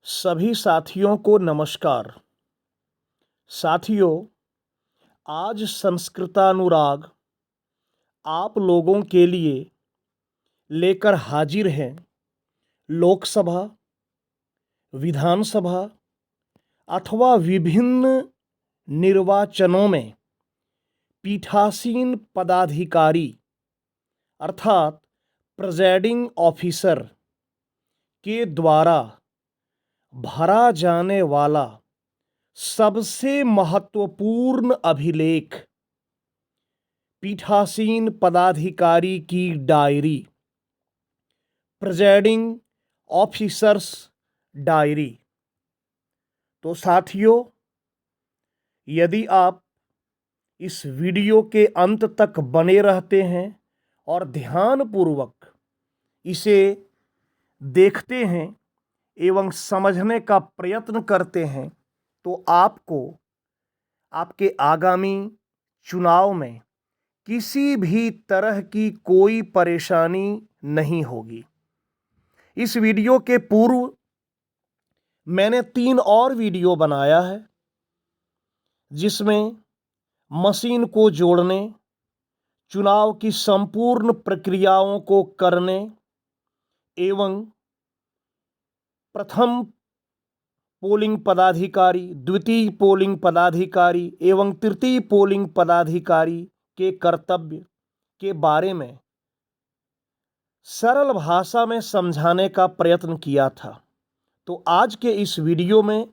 सभी साथियों को नमस्कार। साथियों, आज संस्कृतानुराग आप लोगों के लिए लेकर हाजिर हैं लोकसभा, विधानसभा अथवा विभिन्न निर्वाचनों में पीठासीन पदाधिकारी अर्थात प्रिजाइडिंग ऑफिसर के द्वारा भरा जाने वाला सबसे महत्वपूर्ण अभिलेख पीठासीन पदाधिकारी की डायरी, प्रिजाइडिंग ऑफिसर्स डायरी। तो साथियों, यदि आप इस वीडियो के अंत तक बने रहते हैं और ध्यानपूर्वक इसे देखते हैं एवं समझने का प्रयत्न करते हैं तो आपको आपके आगामी चुनाव में किसी भी तरह की कोई परेशानी नहीं होगी। इस वीडियो के पूर्व मैंने 3 और वीडियो बनाया है जिसमें मशीन को जोड़ने, चुनाव की संपूर्ण प्रक्रियाओं को करने एवं प्रथम पोलिंग पदाधिकारी, द्वितीय पोलिंग पदाधिकारी एवं तृतीय पोलिंग पदाधिकारी के कर्तव्य के बारे में सरल भाषा में समझाने का प्रयत्न किया था। तो आज के इस वीडियो में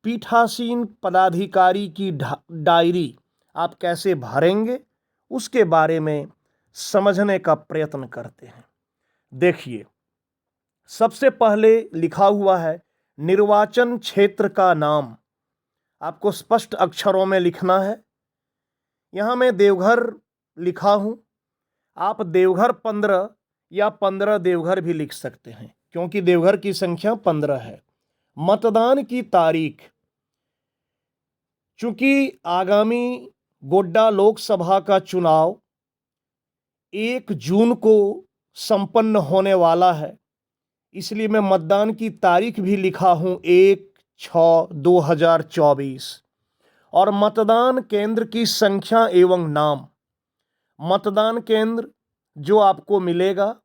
पीठासीन पदाधिकारी की डायरी आप कैसे भरेंगे उसके बारे में समझने का प्रयत्न करते हैं। देखिए, सबसे पहले लिखा हुआ है निर्वाचन क्षेत्र का नाम। आपको स्पष्ट अक्षरों में लिखना है। यहाँ मैं देवघर लिखा हूँ, आप देवघर 15 या 15 देवघर भी लिख सकते हैं क्योंकि देवघर की संख्या 15 है। मतदान की तारीख, चूंकि आगामी गोड्डा लोकसभा का चुनाव 1 जून को संपन्न होने वाला है, इसलिए मैं मतदान की तारीख भी लिखा हूं 1/6/2024 और मतदान केंद्र की संख्या एवं नाम। मतदान केंद्र जो आपको मिलेगा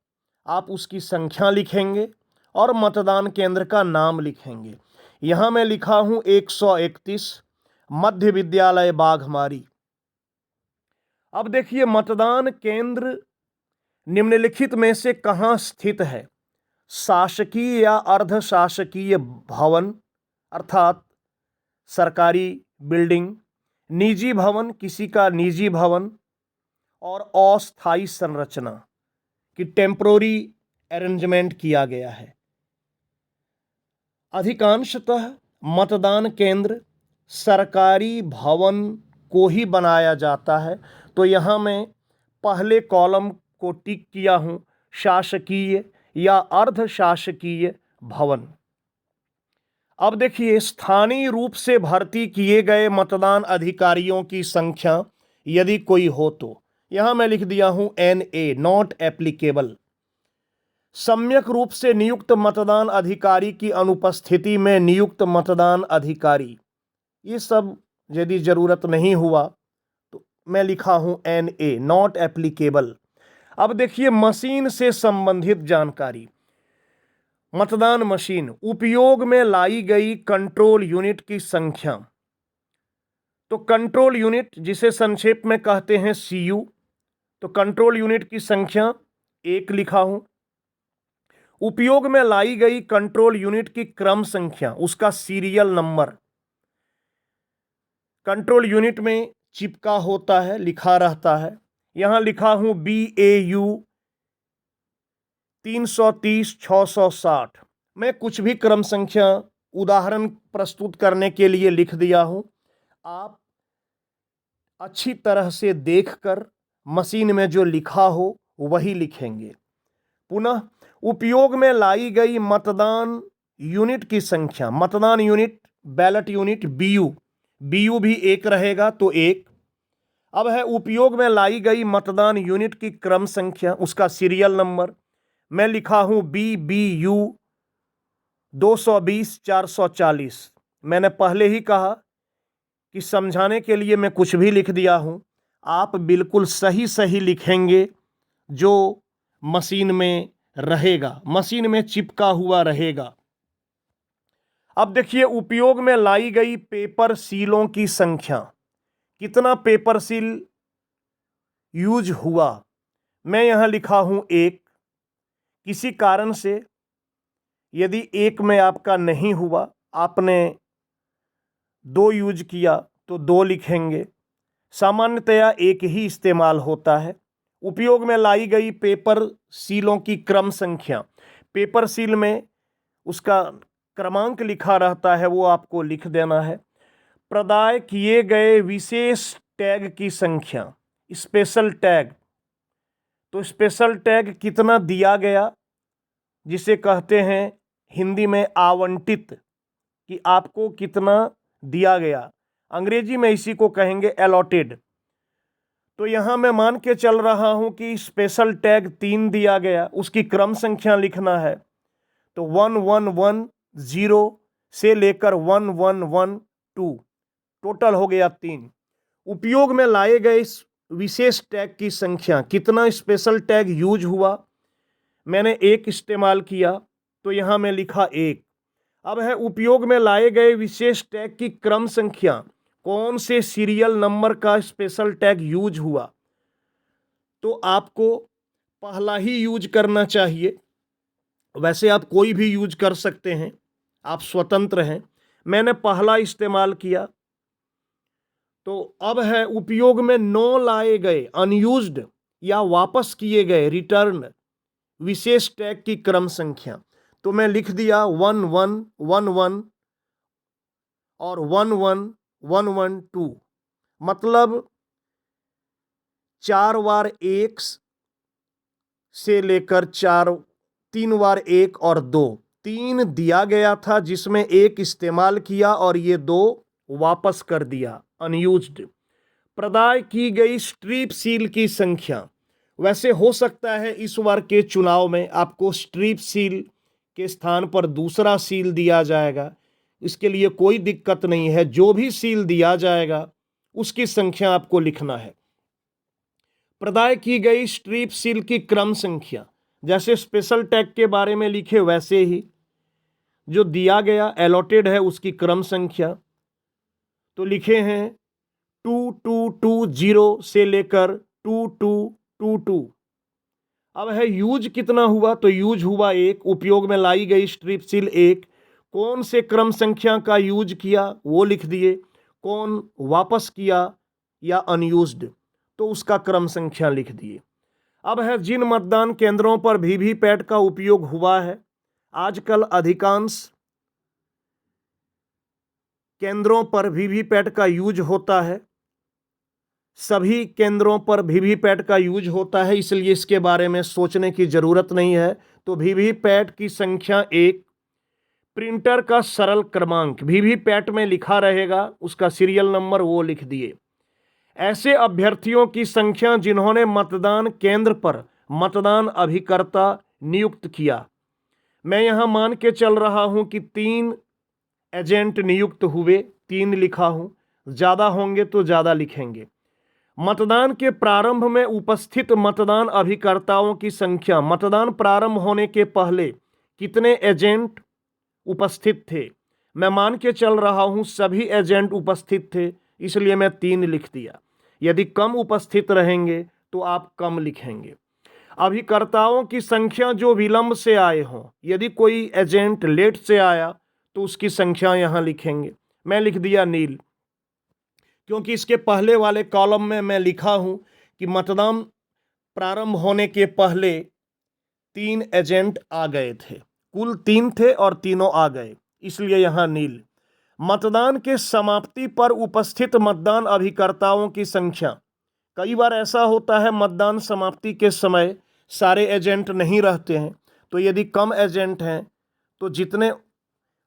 आप उसकी संख्या लिखेंगे और मतदान केंद्र का नाम लिखेंगे। यहाँ मैं लिखा हूँ 131 मध्य विद्यालय बाघमारी। अब देखिए, मतदान केंद्र निम्नलिखित में से कहाँ स्थित है? शासकीय या अर्धशासकीय भवन अर्थात सरकारी बिल्डिंग, निजी भवन किसी का निजी भवन और अस्थायी संरचना की टेम्पोररी अरेंजमेंट किया गया है। अधिकांशतः मतदान केंद्र सरकारी भवन को ही बनाया जाता है। तो यहाँ मैं पहले कॉलम को टिक किया हूँ शासकीय या अर्धशासकीय भवन। अब देखिए, स्थानीय रूप से भर्ती किए गए मतदान अधिकारियों की संख्या यदि कोई हो तो यहाँ मैं लिख दिया हूँ NA नॉट एप्लीकेबल। सम्यक रूप से नियुक्त मतदान अधिकारी की अनुपस्थिति में नियुक्त मतदान अधिकारी, ये सब यदि जरूरत नहीं हुआ तो मैं लिखा हूं NA नॉट एप्लीकेबल। अब देखिए, मशीन से संबंधित जानकारी। मतदान मशीन, उपयोग में लाई गई कंट्रोल यूनिट की संख्या। तो कंट्रोल यूनिट जिसे संक्षेप में कहते हैं CU, तो कंट्रोल यूनिट की संख्या 1 लिखा हूं। उपयोग में लाई गई कंट्रोल यूनिट की क्रम संख्या, उसका सीरियल नंबर कंट्रोल यूनिट में चिपका होता है, लिखा रहता है। यहां लिखा हूं BAU 330-660। मैं कुछ भी क्रम संख्या उदाहरण प्रस्तुत करने के लिए लिख दिया हूं। आप अच्छी तरह से देखकर मशीन में जो लिखा हो वही लिखेंगे। पुनः उपयोग में लाई गई मतदान यूनिट की संख्या, मतदान यूनिट बैलेट यूनिट BU भी 1 रहेगा तो 1। अब है उपयोग में लाई गई मतदान यूनिट की क्रम संख्या, उसका सीरियल नंबर मैं लिखा हूं BBU 220 440। मैंने पहले ही कहा कि समझाने के लिए मैं कुछ भी लिख दिया हूं, आप बिल्कुल सही सही लिखेंगे जो मशीन में रहेगा, मशीन में चिपका हुआ रहेगा। अब देखिए, उपयोग में लाई गई पेपर सीलों की संख्या, कितना पेपर सील यूज हुआ। मैं यहां लिखा हूं 1। किसी कारण से यदि 1 में आपका नहीं हुआ, आपने 2 यूज किया तो 2 लिखेंगे। सामान्यतया 1 ही इस्तेमाल होता है। उपयोग में लाई गई पेपर सीलों की क्रम संख्या, पेपर सील में उसका क्रमांक लिखा रहता है, वो आपको लिख देना है। प्रदाय किए गए विशेष टैग की संख्या, स्पेशल टैग, तो स्पेशल टैग कितना दिया गया, जिसे कहते हैं हिंदी में आवंटित, कि आपको कितना दिया गया। अंग्रेजी में इसी को कहेंगे अलॉटेड। तो यहां मैं मान के चल रहा हूं कि स्पेशल टैग 3 दिया गया, उसकी क्रम संख्या लिखना है। तो 1110 से लेकर 1112, टोटल हो गया 3। उपयोग में लाए गए इस विशेष टैग की संख्या, कितना स्पेशल टैग यूज हुआ, मैंने 1 इस्तेमाल किया, तो यहां मैं लिखा 1। अब है उपयोग में लाए गए विशेष टैग की क्रम संख्या, कौन से सीरियल नंबर का स्पेशल टैग यूज हुआ, तो आपको पहला ही यूज करना चाहिए। वैसे आप कोई भी यूज कर सकते हैं, आप स्वतंत्र हैं। मैंने पहला इस्तेमाल किया। तो अब है उपयोग में 9 लाए गए अनयूज्ड या वापस किए गए रिटर्न विशेष टैग की क्रम संख्या, तो मैं लिख दिया 1111 और 11112। मतलब 4 बार 1 से लेकर 3 बार 1 और 2, 3 दिया गया था, जिसमें 1 इस्तेमाल किया और ये 2 वापस कर दिया अनयूज्ड। प्रदाय की गई स्ट्रिप सील की संख्या, वैसे हो सकता है इस बार के चुनाव में आपको स्ट्रिप सील के स्थान पर दूसरा सील दिया जाएगा, इसके लिए कोई दिक्कत नहीं है। जो भी सील दिया जाएगा उसकी संख्या आपको लिखना है। प्रदाय की गई स्ट्रिप सील की क्रम संख्या, जैसे स्पेशल टैग के बारे में लिखे वैसे ही जो दिया गया अलॉटेड है उसकी क्रम संख्या, तो लिखे हैं 2220 से लेकर 2222। अब है यूज कितना हुआ, तो यूज हुआ 1। उपयोग में लाई गई स्ट्रिप सील 1। कौन से क्रम संख्या का यूज किया वो लिख दिए, कौन वापस किया या अनयूज्ड, तो उसका क्रम संख्या लिख दिए। अब है जिन मतदान केंद्रों पर वीवीपैट का उपयोग हुआ है, आजकल अधिकांश केंद्रों पर वीवीपैट का यूज होता है, सभी केंद्रों पर वीवीपैट का यूज होता है, इसलिए इसके बारे में सोचने की जरूरत नहीं है। तो वीवीपैट की संख्या 1, प्रिंटर का सरल क्रमांक वीवीपैट में लिखा रहेगा, उसका सीरियल नंबर वो लिख दिए। ऐसे अभ्यर्थियों की संख्या जिन्होंने मतदान केंद्र पर मतदान अभिकर्ता नियुक्त किया, मैं यहां मान के चल रहा हूं कि 3 एजेंट नियुक्त हुए, 3 लिखा हूं, ज्यादा होंगे तो ज्यादा लिखेंगे। मतदान के प्रारंभ में उपस्थित मतदान अभिकर्ताओं की संख्या, मतदान प्रारंभ होने के पहले कितने एजेंट उपस्थित थे, मैं मान के चल रहा हूं सभी एजेंट उपस्थित थे, इसलिए मैं 3 लिख दिया। यदि कम उपस्थित रहेंगे तो आप कम लिखेंगे। अभिकर्ताओं की संख्या जो विलंब से आए हों, यदि कोई एजेंट लेट से आया तो उसकी संख्या यहां लिखेंगे। मैं लिख दिया नील, क्योंकि इसके पहले वाले कॉलम में मैं लिखा हूं कि मतदान प्रारंभ होने के पहले 3 एजेंट आ गए थे, कुल 3 थे और तीनों आ गए, इसलिए यहां नील। मतदान के समाप्ति पर उपस्थित मतदान अभिकर्ताओं की संख्या, कई बार ऐसा होता है मतदान समाप्ति के समय सारे एजेंट नहीं रहते हैं, तो यदि कम एजेंट हैं तो जितने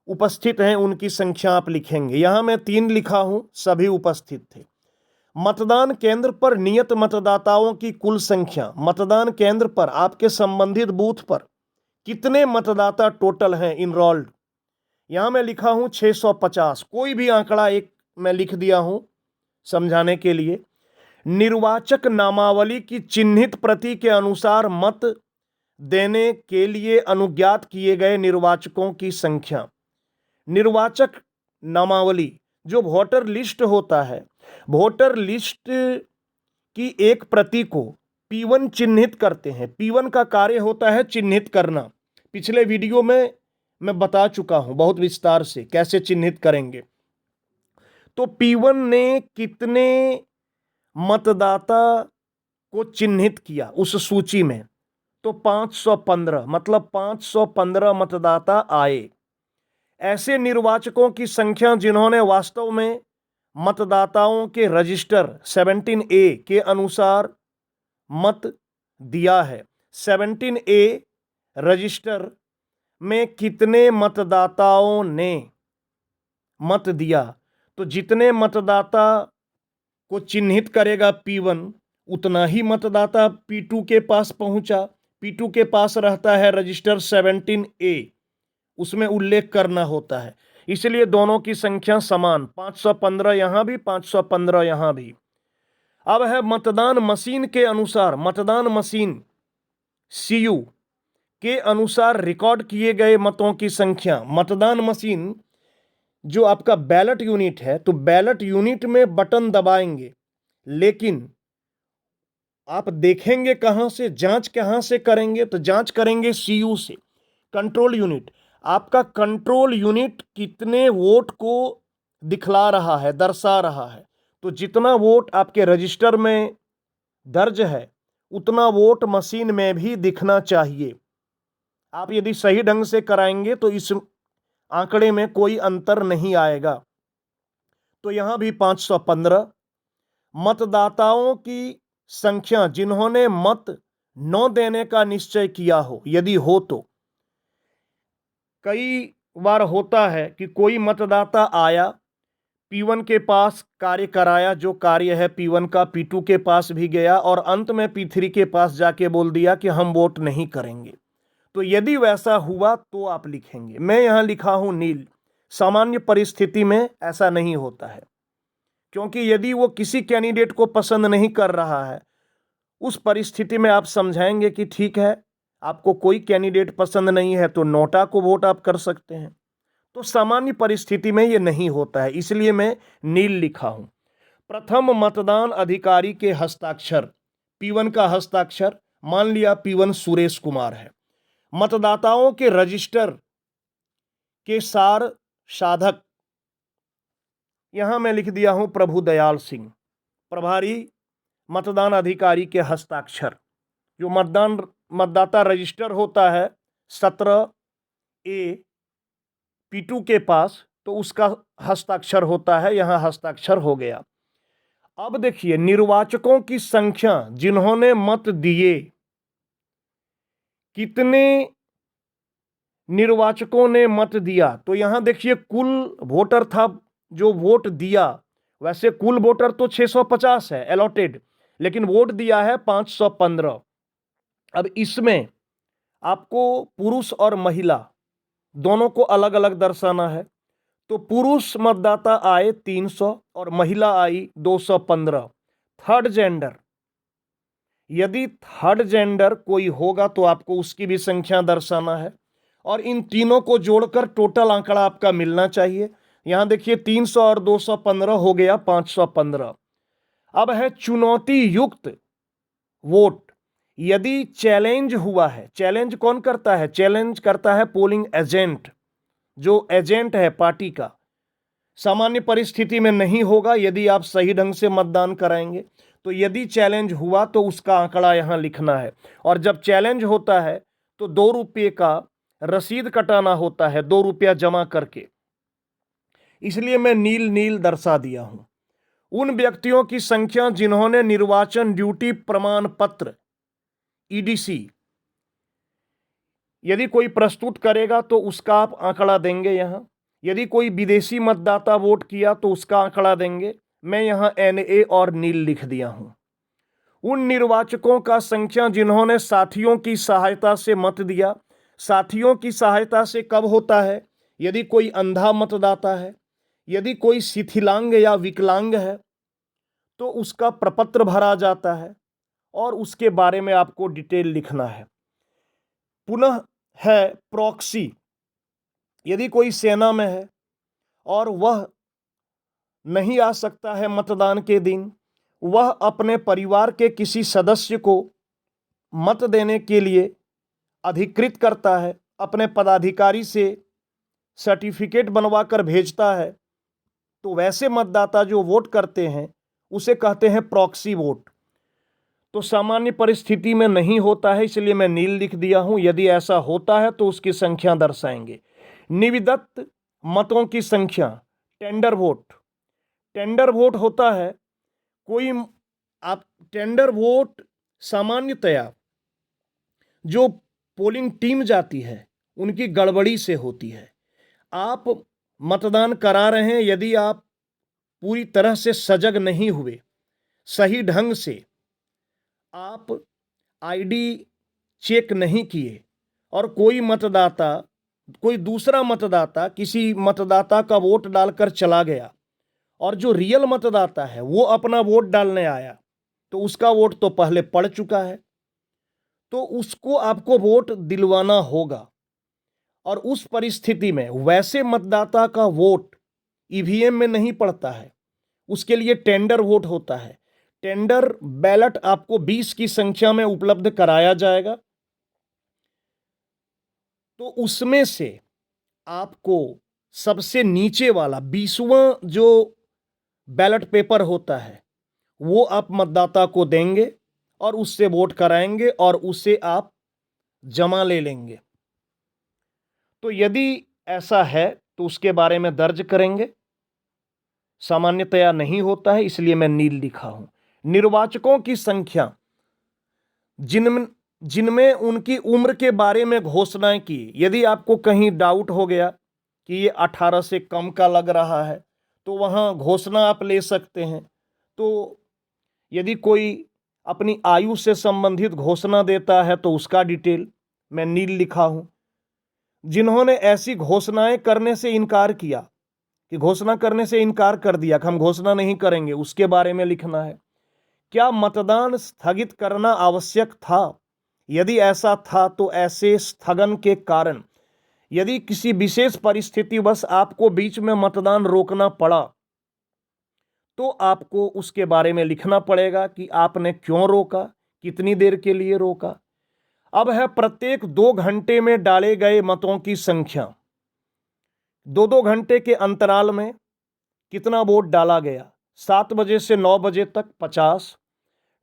उपस्थित हैं उनकी संख्या आप लिखेंगे। यहां मैं 3 लिखा हूं, सभी उपस्थित थे। मतदान केंद्र पर नियत मतदाताओं की कुल संख्या, मतदान केंद्र पर आपके संबंधित बूथ पर कितने मतदाता टोटल हैं इनरोल्ड, यहाँ मैं लिखा हूँ 650, कोई भी आंकड़ा एक मैं लिख दिया हूँ समझाने के लिए। निर्वाचक नामावली की चिन्हित प्रति के अनुसार मत देने के लिए अनुज्ञात किए गए निर्वाचकों की संख्या। निर्वाचक नामावली जो वोटर लिस्ट होता है, वोटर लिस्ट की एक प्रति को P1 चिन्हित करते हैं। P1 का कार्य होता है चिन्हित करना। पिछले वीडियो में मैं बता चुका हूं बहुत विस्तार से कैसे चिन्हित करेंगे। तो P1 ने कितने मतदाता को चिन्हित किया उस सूची में, तो 515, मतलब 515 मतदाता आए। ऐसे निर्वाचकों की संख्या जिन्होंने वास्तव में मतदाताओं के रजिस्टर 17A के अनुसार मत दिया है। 17A रजिस्टर में कितने मतदाताओं ने मत दिया, तो जितने मतदाता को चिन्हित करेगा P1 उतना ही मतदाता P2 के पास पहुंचा। P2 के पास रहता है रजिस्टर 17A, उसमें उल्लेख करना होता है, इसलिए दोनों की संख्या समान, 515 यहां भी, 515 यहां भी। अब है मतदान मशीन के अनुसार, मतदान मशीन CU के अनुसार रिकॉर्ड किए गए मतों की संख्या। मतदान मशीन जो आपका बैलेट यूनिट है, तो बैलेट यूनिट में बटन दबाएंगे, लेकिन आप देखेंगे कहां से, जांच कहां से करेंगे, तो जांच करेंगे CU से, कंट्रोल यूनिट। आपका कंट्रोल यूनिट कितने वोट को दिखला रहा है, दर्शा रहा है, तो जितना वोट आपके रजिस्टर में दर्ज है उतना वोट मशीन में भी दिखना चाहिए। आप यदि सही ढंग से कराएंगे तो इस आंकड़े में कोई अंतर नहीं आएगा। तो यहां भी 515 मतदाताओं की संख्या जिन्होंने मत न देने का निश्चय किया हो, यदि हो तो। कई बार होता है कि कोई मतदाता आया, P1 के पास कार्य कराया, जो कार्य है P1 का P2 के पास भी गया और अंत में P3 के पास जाके बोल दिया कि हम वोट नहीं करेंगे। तो यदि वैसा हुआ तो आप लिखेंगे, मैं यहां लिखा हूं नील। सामान्य परिस्थिति में ऐसा नहीं होता है, क्योंकि यदि वो किसी कैंडिडेट को पसंद नहीं कर रहा है, उस परिस्थिति में आप समझाएंगे कि ठीक है आपको कोई कैंडिडेट पसंद नहीं है तो नोटा को वोट आप कर सकते हैं। तो सामान्य परिस्थिति में ये नहीं होता है, इसलिए मैं नील लिखा हूं। प्रथम मतदान अधिकारी के हस्ताक्षर, P1 का हस्ताक्षर, मान लिया P1 सुरेश कुमार है। मतदाताओं के रजिस्टर के सार साधक, यहां मैं लिख दिया हूं प्रभु दयाल सिंह। प्रभारी मतदान अधिकारी के हस्ताक्षर, जो मतदाता रजिस्टर होता है 17A P2 के पास, तो उसका हस्ताक्षर होता है, यहां हस्ताक्षर हो गया। अब देखिए निर्वाचकों की संख्या जिन्होंने मत दिए, कितने निर्वाचकों ने मत दिया, तो यहां देखिए कुल वोटर था जो वोट दिया। वैसे कुल वोटर तो 650 है अलॉटेड, लेकिन वोट दिया है 515। अब इसमें आपको पुरुष और महिला दोनों को अलग अलग दर्शाना है। तो पुरुष मतदाता आए 300 और महिला आई 215। थर्ड जेंडर, यदि थर्ड जेंडर कोई होगा तो आपको उसकी भी संख्या दर्शाना है, और इन तीनों को जोड़कर टोटल आंकड़ा आपका मिलना चाहिए। यहां देखिए 300 और 215 हो गया 515। अब है चुनौती युक्त वोट। यदि चैलेंज हुआ है, चैलेंज कौन करता है, चैलेंज करता है पोलिंग एजेंट, जो एजेंट है पार्टी का। सामान्य परिस्थिति में नहीं होगा यदि आप सही ढंग से मतदान कराएंगे। तो यदि चैलेंज हुआ तो उसका आंकड़ा यहां लिखना है, और जब चैलेंज होता है तो 2 रुपये का रसीद कटाना होता है, 2 रुपया जमा करके, इसलिए मैं नील नील दर्शा दिया हूं। उन व्यक्तियों की संख्या जिन्होंने निर्वाचन ड्यूटी प्रमाण पत्र EDC यदि कोई प्रस्तुत करेगा तो उसका आप आंकड़ा देंगे यहां। यदि कोई विदेशी मतदाता वोट किया तो उसका आंकड़ा देंगे। मैं यहां NA और नील लिख दिया हूं। उन निर्वाचकों का संख्या जिन्होंने साथियों की सहायता से मत दिया। साथियों की सहायता से कब होता है, यदि कोई अंधा मतदाता है, यदि कोई शिथिलांग या विकलांग है, तो उसका प्रपत्र भरा जाता है और उसके बारे में आपको डिटेल लिखना है। पुनः है प्रॉक्सी। यदि कोई सेना में है और वह नहीं आ सकता है मतदान के दिन, वह अपने परिवार के किसी सदस्य को मत देने के लिए अधिकृत करता है, अपने पदाधिकारी से सर्टिफिकेट बनवा कर भेजता है। तो वैसे मतदाता जो वोट करते हैं उसे कहते हैं प्रॉक्सी वोट। तो सामान्य परिस्थिति में नहीं होता है, इसलिए मैं नील लिख दिया हूं। यदि ऐसा होता है तो उसकी संख्या दर्शाएंगे। निविदत्त मतों की संख्या, टेंडर वोट। टेंडर वोट होता है कोई आप टेंडर वोट सामान्यतया जो पोलिंग टीम जाती है उनकी गड़बड़ी से होती है। आप मतदान करा रहे हैं, यदि आप पूरी तरह से सजग नहीं हुए, सही ढंग से आप आईडी चेक नहीं किए और कोई दूसरा मतदाता किसी मतदाता का वोट डालकर चला गया और जो रियल मतदाता है वो अपना वोट डालने आया, तो उसका वोट तो पहले पड़ चुका है, तो उसको आपको वोट दिलवाना होगा। और उस परिस्थिति में वैसे मतदाता का वोट ईवीएम में नहीं पड़ता है, उसके लिए टेंडर वोट होता है। टेंडर बैलेट आपको 20 की संख्या में उपलब्ध कराया जाएगा। तो उसमें से आपको सबसे नीचे वाला 20वां जो बैलेट पेपर होता है वो आप मतदाता को देंगे और उससे वोट कराएंगे और उसे आप जमा ले लेंगे। तो यदि ऐसा है तो उसके बारे में दर्ज करेंगे। सामान्यतया नहीं होता है, इसलिए मैं नील लिखा हूं। निर्वाचकों की संख्या, जिनमें उनकी उम्र के बारे में घोषणाएं की। यदि आपको कहीं डाउट हो गया कि ये 18 से कम का लग रहा है तो वहां घोषणा आप ले सकते हैं। तो यदि कोई अपनी आयु से संबंधित घोषणा देता है तो उसका डिटेल मैं नील लिखा हूं। जिन्होंने ऐसी घोषणाएं करने से इनकार किया कि घोषणा करने से इनकार कर दिया कि हम घोषणा नहीं करेंगे, उसके बारे में लिखना है। क्या मतदान स्थगित करना आवश्यक था? यदि ऐसा था तो ऐसे स्थगन के कारण, यदि किसी विशेष परिस्थितिवश आपको बीच में मतदान रोकना पड़ा तो आपको उसके बारे में लिखना पड़ेगा कि आपने क्यों रोका, कितनी देर के लिए रोका। अब है प्रत्येक 2 घंटे में डाले गए मतों की संख्या। 2-2 घंटे के अंतराल में कितना वोट डाला गया। 7 बजे से 9 बजे तक 50,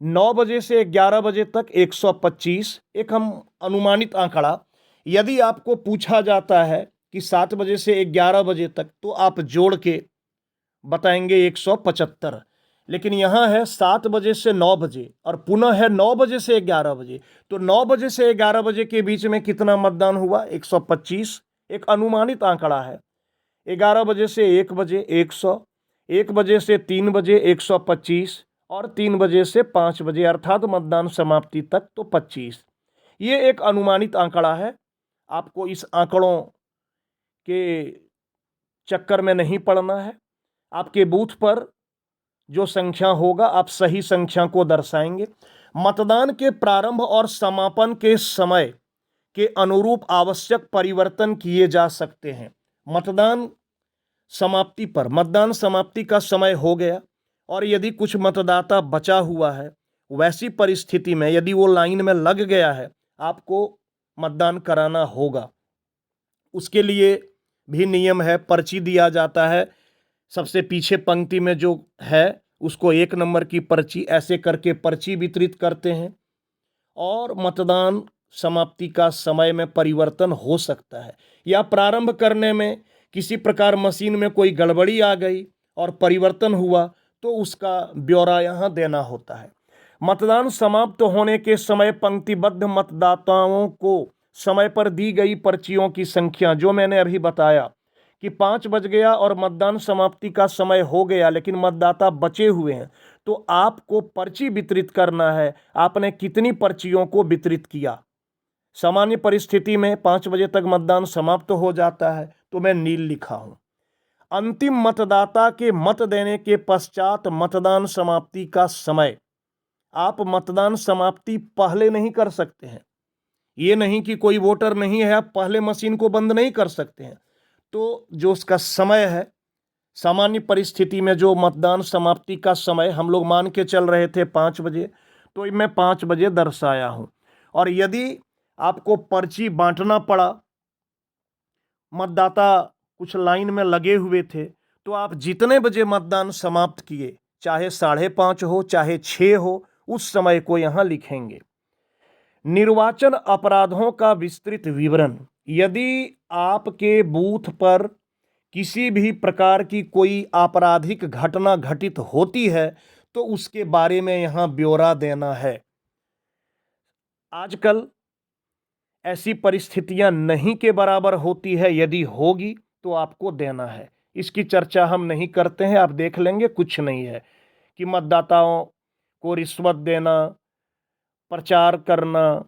9 बजे से 11 बजे तक 125। एक हम अनुमानित आंकड़ा, यदि आपको पूछा जाता है कि 7 बजे से 11 बजे तक, तो आप जोड़ के बताएंगे 175। लेकिन यहां है 7 बजे से 9 बजे और पुनः है 9 बजे से 11 बजे। तो 9 बजे से 11 बजे के बीच में कितना मतदान हुआ? 125। एक अनुमानित आंकड़ा है। 11 बजे से 1 बजे 100, 1 बजे से 3 बजे 125 और 3 बजे से 5 बजे अर्थात मतदान समाप्ति तक तो 25। ये एक अनुमानित आंकड़ा है। आपको इस आंकड़ों के चक्कर में नहीं पड़ना है। आपके बूथ पर जो संख्या होगा आप सही संख्या को दर्शाएंगे। मतदान के प्रारंभ और समापन के समय के अनुरूप आवश्यक परिवर्तन किए जा सकते हैं। मतदान समाप्ति का समय हो गया और यदि कुछ मतदाता बचा हुआ है, वैसी परिस्थिति में यदि वो लाइन में लग गया है, आपको मतदान कराना होगा। उसके लिए भी नियम है, पर्ची दिया जाता है। सबसे पीछे पंक्ति में जो है उसको 1 नंबर की पर्ची, ऐसे करके पर्ची वितरित करते हैं। और मतदान समाप्ति का समय में परिवर्तन हो सकता है या प्रारंभ करने में किसी प्रकार मशीन में कोई गड़बड़ी आ गई और परिवर्तन हुआ तो उसका ब्यौरा यहाँ देना होता है। मतदान समाप्त होने के समय पंक्तिबद्ध मतदाताओं को समय पर दी गई पर्चियों की संख्या, जो मैंने अभी बताया कि 5 बज गया और मतदान समाप्ति का समय हो गया लेकिन मतदाता बचे हुए हैं, तो आपको पर्ची वितरित करना है। आपने कितनी पर्चियों को वितरित किया। सामान्य परिस्थिति में 5 बजे तक मतदान समाप्त हो जाता है, तो मैं नील लिखा हूं। अंतिम मतदाता के मत देने के पश्चात मतदान समाप्ति का समय, आप मतदान समाप्ति पहले नहीं कर सकते हैं। ये नहीं कि कोई वोटर नहीं है आप पहले मशीन को बंद नहीं कर सकते हैं। तो जो उसका समय है, सामान्य परिस्थिति में जो मतदान समाप्ति का समय हम लोग मान के चल रहे थे 5 बजे, तो मैं 5 बजे दर्शाया हूं। और यदि आपको पर्ची बांटना पड़ा, मतदाता कुछ लाइन में लगे हुए थे, तो आप जितने बजे मतदान समाप्त किए, चाहे 5:30 हो चाहे 6 हो, उस समय को यहां लिखेंगे। निर्वाचन अपराधों का विस्तृत विवरण, यदि आपके बूथ पर किसी भी प्रकार की कोई आपराधिक घटना घटित होती है तो उसके बारे में यहां ब्यौरा देना है। आजकल ऐसी परिस्थितियां नहीं के बराबर होती है, यदि होगी तो आपको देना है। इसकी चर्चा हम नहीं करते हैं, आप देख लेंगे, कुछ नहीं है कि मतदाताओं को रिश्वत देना, प्रचार करना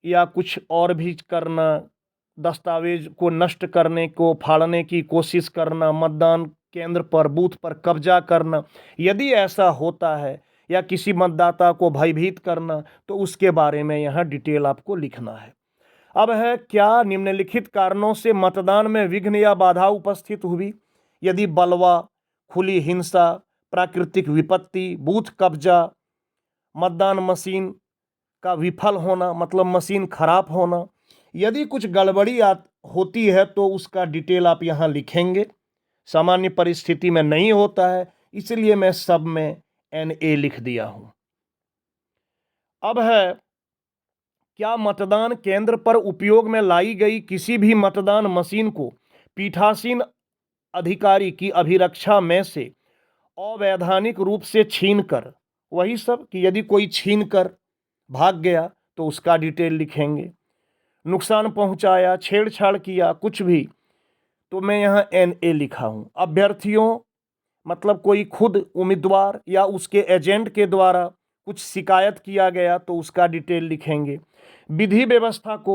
या कुछ और भी करना, दस्तावेज को नष्ट करने को फाड़ने की कोशिश करना, मतदान केंद्र पर बूथ पर कब्जा करना, यदि ऐसा होता है या किसी मतदाता को भयभीत करना, तो उसके बारे में यहाँ डिटेल आपको लिखना है। अब है, क्या निम्नलिखित कारणों से मतदान में विघ्न या बाधा उपस्थित हुई? यदि बलवा, खुली हिंसा, प्राकृतिक विपत्ति, बूथ कब्जा, मतदान मशीन का विफल होना मतलब मशीन खराब होना, यदि कुछ गड़बड़ी होती है तो उसका डिटेल आप यहाँ लिखेंगे। सामान्य परिस्थिति में नहीं होता है, इसलिए मैं सब में NA लिख दिया हूं। अब है, क्या मतदान केंद्र पर उपयोग में लाई गई किसी भी मतदान मशीन को पीठासीन अधिकारी की अभिरक्षा में से अवैधानिक रूप से छीनकर, वही सब कि यदि कोई छीनकर भाग गया तो उसका डिटेल लिखेंगे। नुकसान पहुंचाया, छेड़छाड़ किया, कुछ भी, तो मैं यहाँ NA लिखा हूं। अभ्यर्थियों मतलब कोई खुद उम्मीदवार या उसके एजेंट के द्वारा कुछ शिकायत किया गया तो उसका डिटेल लिखेंगे। विधि व्यवस्था को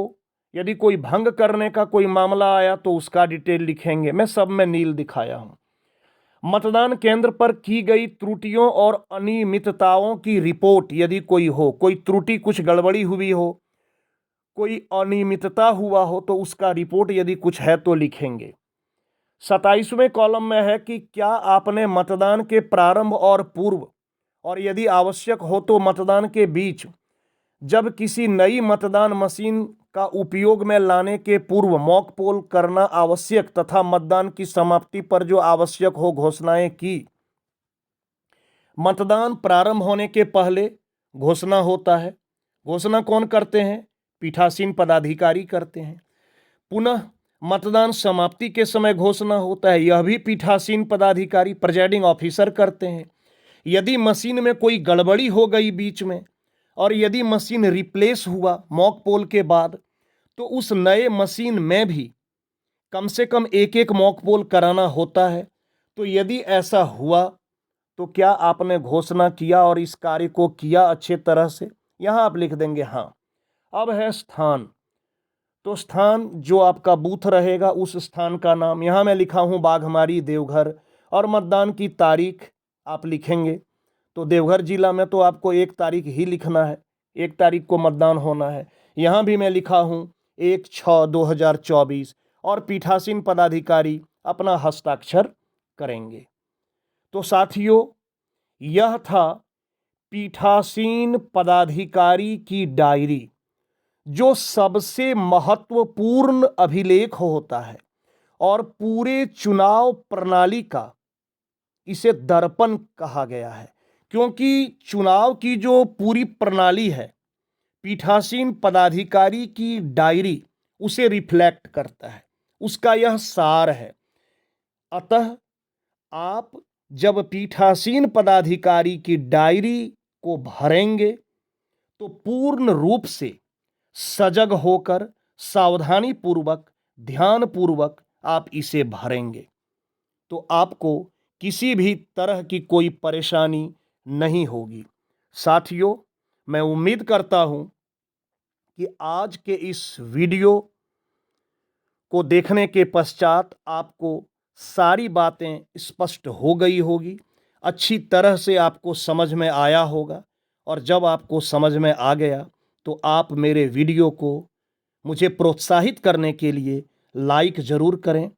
यदि कोई भंग करने का कोई मामला आया तो उसका डिटेल लिखेंगे। मैं सब में नील दिखाया हूं। मतदान केंद्र पर की गई त्रुटियों और अनियमितताओं की रिपोर्ट यदि कोई हो, कोई त्रुटि, कुछ गड़बड़ी हुई हो, कोई अनियमितता हुआ हो, तो उसका रिपोर्ट यदि कुछ है तो लिखेंगे। 27वें कॉलम में है कि क्या आपने मतदान के प्रारंभ और पूर्व और यदि आवश्यक हो तो मतदान के बीच, जब किसी नई मतदान मशीन का उपयोग में लाने के पूर्व मॉक पोल करना आवश्यक तथा मतदान की समाप्ति पर जो आवश्यक हो घोषणाएं की। मतदान प्रारंभ होने के पहले घोषणा होता है। घोषणा कौन करते हैं? पीठासीन पदाधिकारी करते हैं। पुनः मतदान समाप्ति के समय घोषणा होता है, यह भी पीठासीन पदाधिकारी प्रिजाइडिंग ऑफिसर करते हैं। यदि मशीन में कोई गड़बड़ी हो गई बीच में और यदि मशीन रिप्लेस हुआ मॉक पोल के बाद, तो उस नए मशीन में भी कम से कम एक मॉक पोल कराना होता है। तो यदि ऐसा हुआ तो क्या आपने घोषणा किया और इस कार्य को किया अच्छे तरह से? यहां आप लिख देंगे हाँ। अब है स्थान, तो स्थान जो आपका बूथ रहेगा उस स्थान का नाम, यहां मैं लिखा हूं बाघमारी देवघर, और मतदान की तारीख आप लिखेंगे। तो देवघर जिला में तो आपको 1 तारीख ही लिखना है, 1 तारीख को मतदान होना है। यहां भी मैं लिखा हूं 1/6/2024 और पीठासीन पदाधिकारी अपना हस्ताक्षर करेंगे। तो साथियों, यह था पीठासीन पदाधिकारी की डायरी, जो सबसे महत्वपूर्ण अभिलेख होता है और पूरे चुनाव प्रणाली का इसे दर्पण कहा गया है, क्योंकि चुनाव की जो पूरी प्रणाली है, पीठासीन पदाधिकारी की डायरी उसे रिफ्लेक्ट करता है, उसका यह सार है। अतः आप जब पीठासीन पदाधिकारी की डायरी को भरेंगे तो पूर्ण रूप से सजग होकर, सावधानी पूर्वक, ध्यान पूर्वक आप इसे भरेंगे, तो आपको किसी भी तरह की कोई परेशानी नहीं होगी। साथियों, मैं उम्मीद करता हूं कि आज के इस वीडियो को देखने के पश्चात आपको सारी बातें स्पष्ट हो गई होगी, अच्छी तरह से आपको समझ में आया होगा। और जब आपको समझ में आ गया तो आप मेरे वीडियो को मुझे प्रोत्साहित करने के लिए लाइक ज़रूर करें।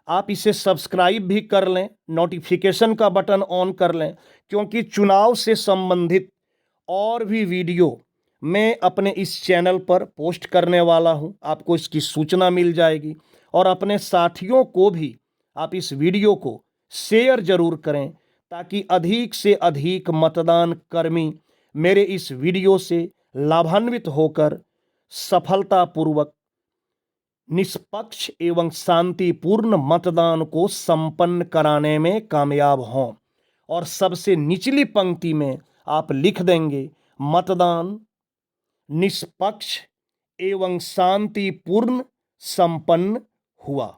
आप इसे सब्सक्राइब भी कर लें, नोटिफिकेशन का बटन ऑन कर लें, क्योंकि चुनाव से संबंधित और भी वीडियो मैं अपने इस चैनल पर पोस्ट करने वाला हूं। आपको इसकी सूचना मिल जाएगी। और अपने साथियों को भी आप इस वीडियो को शेयर ज़रूर करें, ताकि अधिक से अधिक मतदान कर्मी मेरे इस वीडियो से लाभान्वित होकर सफलतापूर्वक निष्पक्ष एवं शांतिपूर्ण मतदान को संपन्न कराने में कामयाब हों। और सबसे निचली पंक्ति में आप लिख देंगे, मतदान निष्पक्ष एवं शांतिपूर्ण संपन्न हुआ।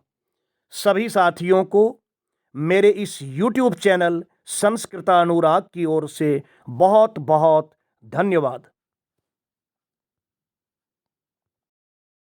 सभी साथियों को मेरे इस YouTube चैनल संस्कृतानुराग की ओर से बहुत बहुत धन्यवाद।